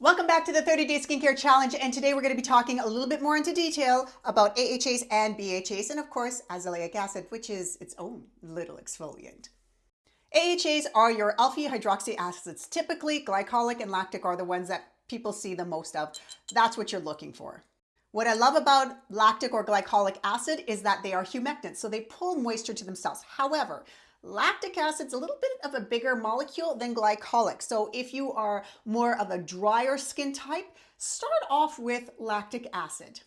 Welcome back to the 30-Day Skincare Challenge, and today we're going to be talking a little bit more into detail about AHAs and BHAs, and of course, azelaic acid, which is its own little exfoliant. AHAs are your alpha hydroxy acids. Typically, glycolic and lactic are the ones that people see the most of. That's what you're looking for. What I love about lactic or glycolic acid is that they are humectants, so they pull moisture to themselves. However, lactic acid is a little bit of a bigger molecule than glycolic. So if you are more of a drier skin type, start off with lactic acid.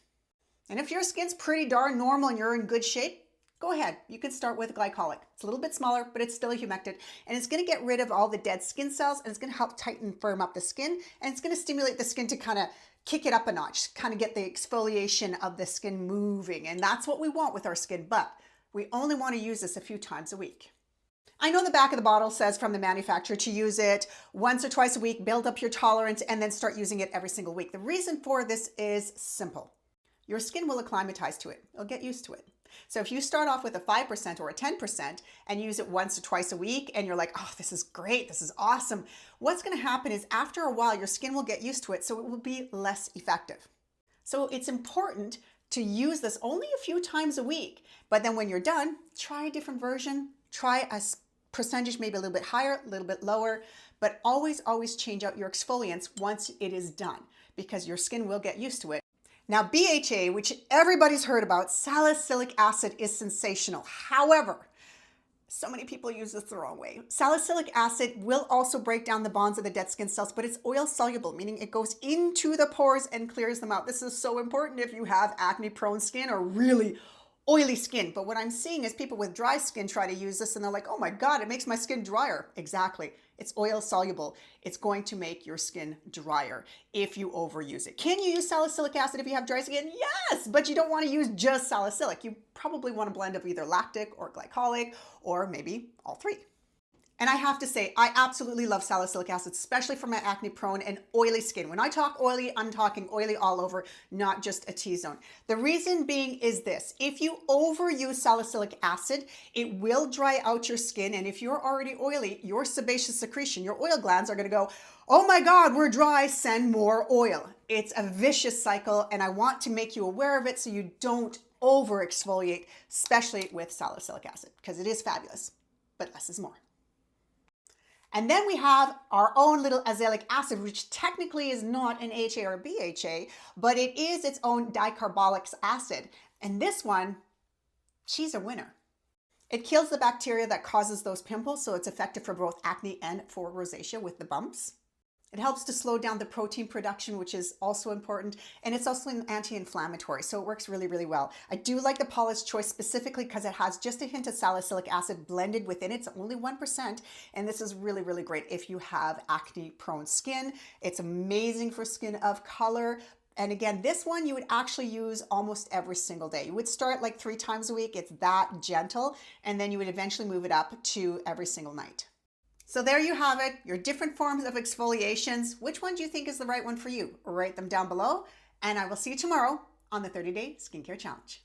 And if your skin's pretty darn normal and you're in good shape, go ahead. You can start with glycolic. It's a little bit smaller, but it's still a humectant. And it's going to get rid of all the dead skin cells, and it's going to help tighten, firm up the skin. And it's going to stimulate the skin to kind of kick it up a notch, kind of get the exfoliation of the skin moving. And that's what we want with our skin, but we only want to use this a few times a week. I know the back of the bottle says from the manufacturer to use it once or twice a week, build up your tolerance, and then start using it every single week. The reason for this is simple. Your skin will acclimatize to it. It'll get used to it. So if you start off with a 5% or a 10% and use it once or twice a week and you're like, oh, this is great, this is awesome, what's going to happen is after a while, your skin will get used to it, so it will be less effective. So it's important to use this only a few times a week, but then when you're done, try a different version, try a percentage maybe a little bit higher, a little bit lower, but always change out your exfoliants once it is done because your skin will get used to it. Now, BHA, which everybody's heard about, salicylic acid, is sensational. However, so many people use this the wrong way. Salicylic acid will also break down the bonds of the dead skin cells, but it's oil soluble, meaning it goes into the pores and clears them out. This is so important if you have acne prone skin or really oily skin. But what I'm seeing is people with dry skin try to use this and they're like, oh my God, it makes my skin drier. Exactly. It's oil soluble. It's going to make your skin drier if you overuse it. Can you use salicylic acid if you have dry skin? Yes, but you don't want to use just salicylic. You probably want a blend of either lactic or glycolic or maybe all three. And I have to say, I absolutely love salicylic acid, especially for my acne prone and oily skin. When I talk oily, I'm talking oily all over, not just a T-zone. The reason being is this: if you overuse salicylic acid, it will dry out your skin. And if you're already oily, your sebaceous secretion, your oil glands are going to go, oh my God, we're dry, send more oil. It's a vicious cycle, and I want to make you aware of it so you don't over exfoliate, especially with salicylic acid, because it is fabulous, but less is more. And then we have our own little azelaic acid, which technically is not an AHA or a BHA, but it is its own dicarboxylic acid. And this one, she's a winner. It kills the bacteria that causes those pimples, so it's effective for both acne and for rosacea with the bumps. It helps to slow down the protein production, which is also important. And it's also an anti-inflammatory, so it works really, really well. I do like the Paula's Choice specifically because it has just a hint of salicylic acid blended within it. It's only 1%. And this is really, really great if you have acne prone skin. It's amazing for skin of color. And again, this one you would actually use almost every single day. You would start like 3 times a week. It's that gentle. And then you would eventually move it up to every single night. So there you have it, your different forms of exfoliations. Which one do you think is the right one for you? Write them down below, and I will see you tomorrow on the 30-Day Skincare Challenge.